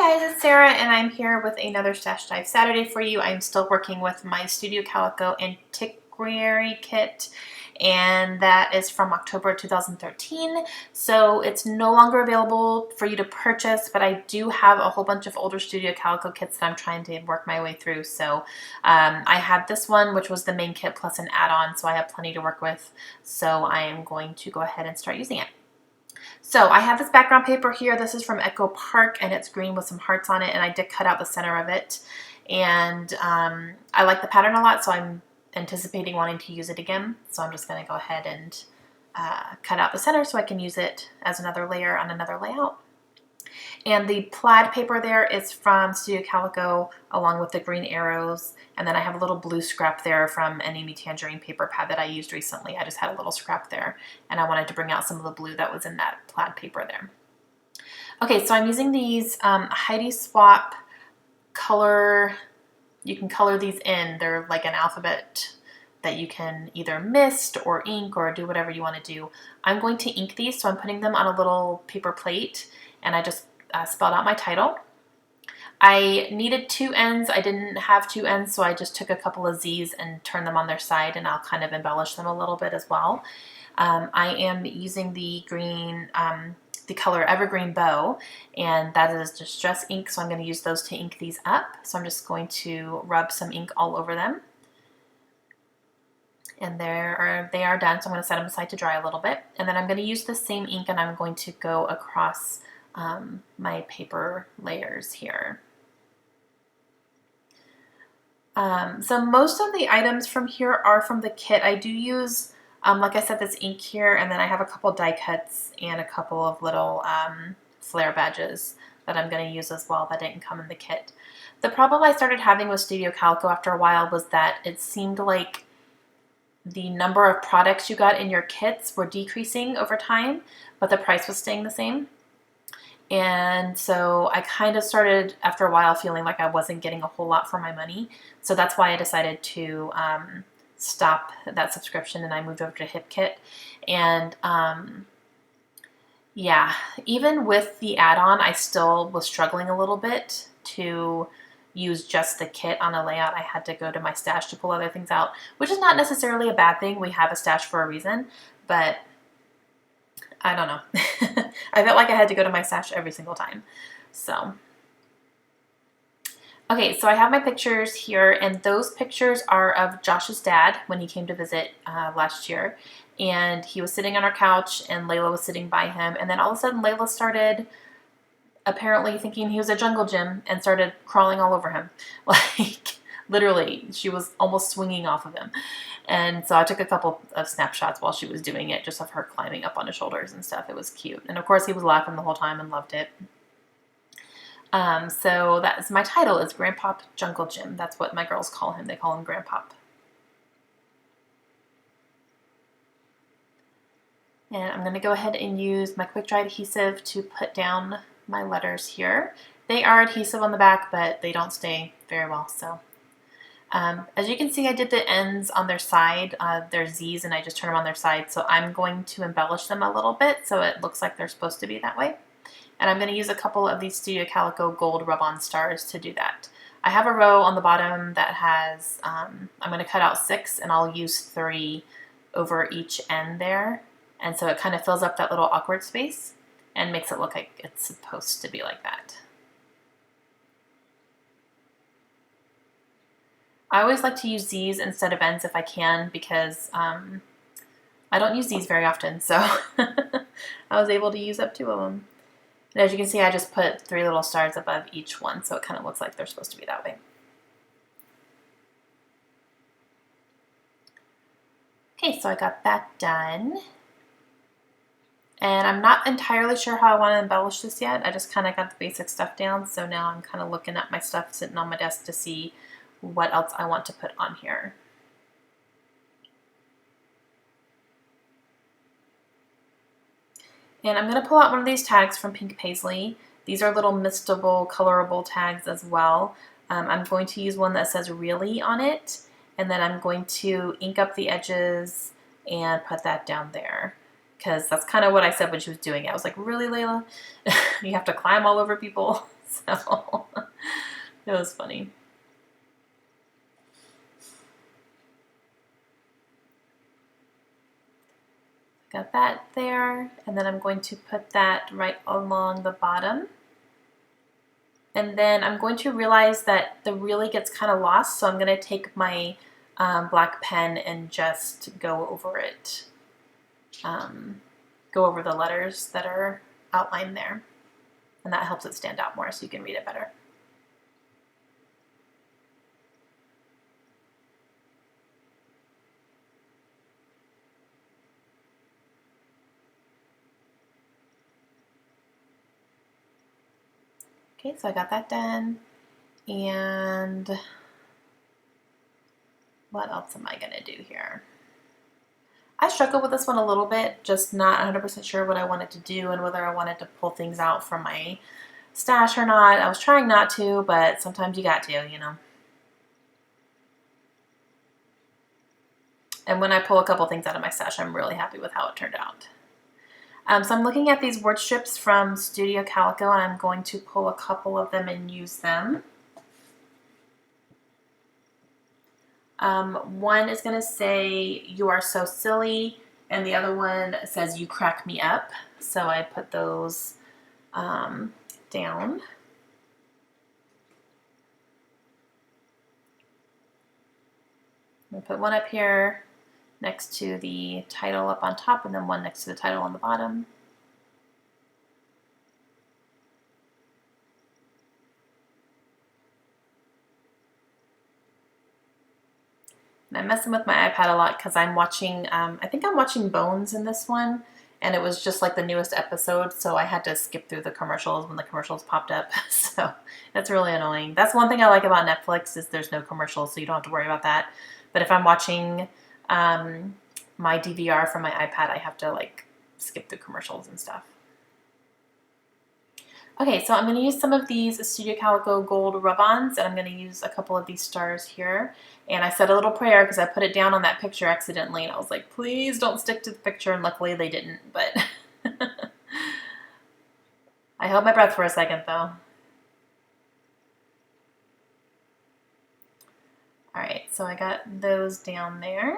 guys, it's Sarah and I'm here with another Stash Dive Saturday for you. I'm still working with my Studio Calico Antiquary kit, and that is from October 2013. So it's no longer available for you to purchase, but I do have a whole bunch of older Studio Calico kits that I'm trying to work my way through. So I had this one, which was the main kit plus an add-on, so I have plenty to work with. So I am going to go ahead and start using it. So I have this background paper here. This is from Echo Park, and it's green with some hearts on it, and I did cut out the center of it. And I like the pattern a lot, so I'm anticipating wanting to use it again. So I'm just going to go ahead and cut out the center so I can use it as another layer on another layout. And the plaid paper there is from Studio Calico along with the green arrows. And then I have a little blue scrap there from an Amy Tangerine paper pad that I used recently. I just had a little scrap there and I wanted to bring out some of the blue that was in that plaid paper there. Okay, so I'm using these Heidi Swap color. You can color these in. They're like an alphabet that you can either mist or ink or do whatever you want to do. I'm going to ink these, so I'm putting them on a little paper plate, and I just spelled out my title. I needed two ends. I didn't have two ends, so I just took a couple of Z's and turned them on their side, and I'll kind of embellish them a little bit as well. I am using the green, the color Evergreen Bow, and that is distress ink, so I'm going to use those to ink these up. So I'm just going to rub some ink all over them. And they are done, so I'm going to set them aside to dry a little bit. And then I'm going to use the same ink and I'm going to go across my paper layers here. So most of the items from here are from the kit. I do use, like I said, this ink here, and then I have a couple die cuts and a couple of little flare badges that I'm going to use as well that didn't come in the kit. The problem I started having with Studio Calico after a while was that it seemed like the number of products you got in your kits were decreasing over time, but the price was staying the same. And so I kind of started, after a while, feeling like I wasn't getting a whole lot for my money. So that's why I decided to stop that subscription, and I moved over to HipKit. And yeah, even with the add-on, I still was struggling a little bit to use just the kit on a layout. I had to go to my stash to pull other things out, which is not necessarily a bad thing. We have a stash for a reason, but I don't know. I felt like I had to go to my stash every single time. So, okay, so I have my pictures here, and those pictures are of Josh's dad when he came to visit last year. And he was sitting on our couch, and Layla was sitting by him. And then all of a sudden, Layla started apparently thinking he was a jungle gym and started crawling all over him. Like, literally, she was almost swinging off of him. And so I took a couple of snapshots while she was doing it, just of her climbing up on his shoulders and stuff. It was cute. And of course, he was laughing the whole time and loved it. So that is my title, is Grandpop Jungle Gym. That's what my girls call him. They call him Grandpop. And I'm going to go ahead and use my quick dry adhesive to put down my letters here. They are adhesive on the back, but they don't stay very well. So as you can see, I did the ends on their side. They're Z's, and I just turn them on their side. So I'm going to embellish them a little bit so it looks like they're supposed to be that way. And I'm going to use a couple of these Studio Calico gold rub-on stars to do that. I have a row on the bottom that has, I'm going to cut out 6, and I'll use 3 over each end there. And so it kind of fills up that little awkward space and makes it look like it's supposed to be like that. I always like to use Z's instead of N's if I can, because I don't use these very often, so I was able to use up 2 of them. And as you can see, I just put 3 little stars above each one, so it kind of looks like they're supposed to be that way. Okay, so I got that done. And I'm not entirely sure how I want to embellish this yet. I just kind of got the basic stuff down, so now I'm kind of looking at my stuff sitting on my desk to see what else I want to put on here. And I'm going to pull out one of these tags from Pink Paisley. These are little mistable, colorable tags as well. I'm going to use one that says really on it, and then I'm going to ink up the edges and put that down there, because that's kind of what I said when she was doing it. I was like, really, Layla? You have to climb all over people? So it was funny. Got that there, and then I'm going to put that right along the bottom. And then I'm going to realize that the really gets kind of lost, so I'm going to take my black pen and just go over it. Go over the letters that are outlined there. And that helps it stand out more so you can read it better. Okay, so I got that done. And what else am I going to do here? I struggled with this one a little bit, just not 100% sure what I wanted to do and whether I wanted to pull things out from my stash or not. I was trying not to, but sometimes you got to, you know. And when I pull a couple things out of my stash, I'm really happy with how it turned out. So I'm looking at these word strips from Studio Calico, and I'm going to pull a couple of them and use them. One is going to say, "You are so silly," and the other one says, "You crack me up." So I put those down. I'm going to put one up here next to the title up on top, and then one next to the title on the bottom. And I'm messing with my iPad a lot because I'm watching, I think I'm watching Bones in this one, and it was just like the newest episode, so I had to skip through the commercials when the commercials popped up, so that's really annoying. That's one thing I like about Netflix is there's no commercials, so you don't have to worry about that. But if I'm watching my DVR from my iPad, I have to like skip through commercials and stuff. Okay, so I'm going to use some of these Studio Calico gold rub-ons, and I'm going to use a couple of these stars here. And I said a little prayer because I put it down on that picture accidentally, and I was like, please don't stick to the picture, and luckily they didn't, but I held my breath for a second, though. All right, so I got those down there.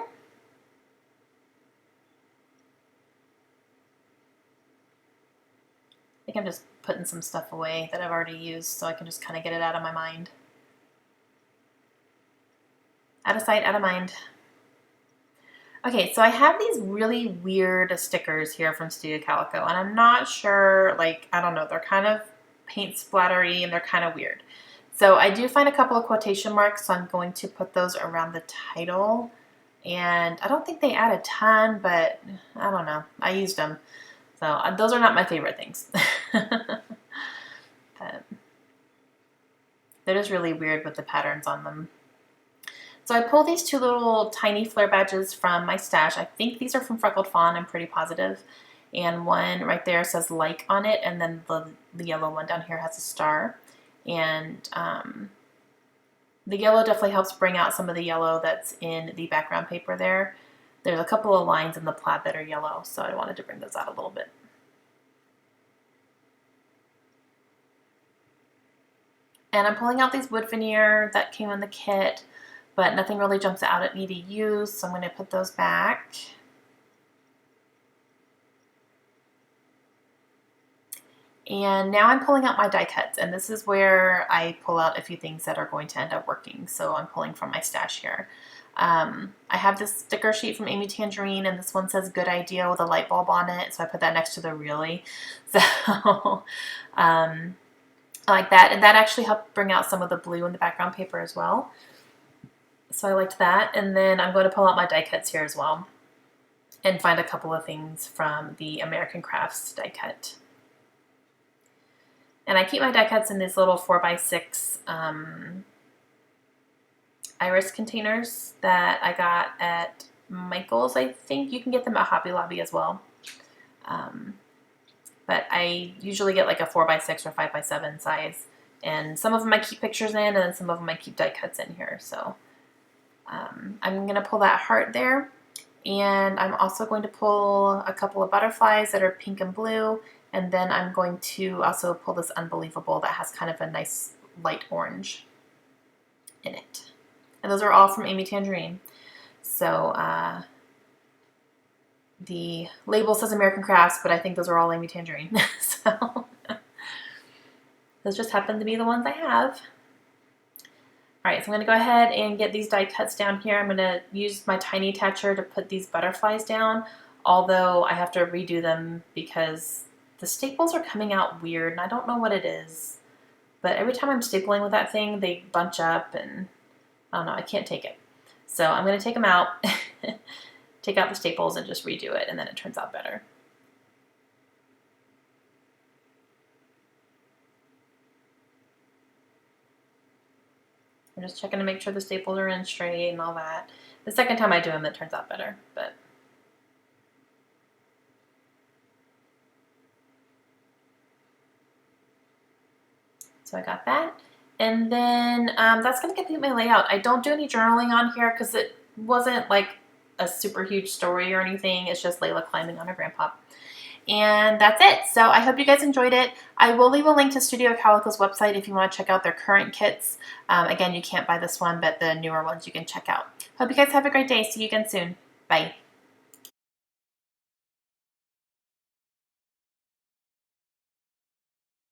I think I'm just putting some stuff away that I've already used so I can just kind of get it out of my mind. Out of sight, out of mind. Okay, so I have these really weird stickers here from Studio Calico, and I'm not sure, like, I don't know, they're kind of paint splattery and they're kind of weird. So I do find a couple of quotation marks, so I'm going to put those around the title. And I don't think they add a ton, but I don't know. I used them. So those are not my favorite things. But they're just really weird with the patterns on them. So I pulled these two little tiny flare badges from my stash. I think these are from Freckled Fawn, I'm pretty positive. And one right there says like on it, and then the yellow one down here has a star. And the yellow definitely helps bring out some of the yellow that's in the background paper there. There's a couple of lines in the plaid that are yellow, so I wanted to bring those out a little bit. And I'm pulling out these wood veneer that came in the kit, but nothing really jumps out at me to use, so I'm going to put those back. And now I'm pulling out my die cuts, and this is where I pull out a few things that are going to end up working. So I'm pulling from my stash here. I have this sticker sheet from Amy Tangerine, and this one says good idea with a light bulb on it, so I put that next to the really. So I like that, and that actually helped bring out some of the blue in the background paper as well. So I liked that, and then I'm going to pull out my die cuts here as well and find a couple of things from the American Crafts die cut. And I keep my die cuts in these little 4x6 iris containers that I got at Michael's, I think. You can get them at Hobby Lobby as well. But I usually get like a 4x6 or 5x7 size. And some of them I keep pictures in, and then some of them I keep die cuts in here. So I'm going to pull that heart there. And I'm also going to pull a couple of butterflies that are pink and blue. And then I'm going to also pull this Unbelievable that has kind of a nice light orange in it. And those are all from Amy Tangerine. So the label says American Crafts, but I think those are all Amy Tangerine. So those just happen to be the ones I have. All right, so I'm gonna go ahead and get these die cuts down here. I'm gonna use my tiny attacher to put these butterflies down, although I have to redo them because the staples are coming out weird and I don't know what it is. But every time I'm stapling with that thing, they bunch up and I don't know, I can't take it. So I'm gonna take them out, take out the staples and just redo it, and then it turns out better. I'm just checking to make sure the staples are in straight and all that. The second time I do them, it turns out better, but. So I got that. And then that's gonna complete my layout. I don't do any journaling on here because it wasn't like a super huge story or anything. It's just Layla climbing on her Grandpop. And that's it. So I hope you guys enjoyed it. I will leave a link to Studio Calico's website if you want to check out their current kits. Again, you can't buy this one, but the newer ones you can check out. Hope you guys have a great day. See you again soon. Bye.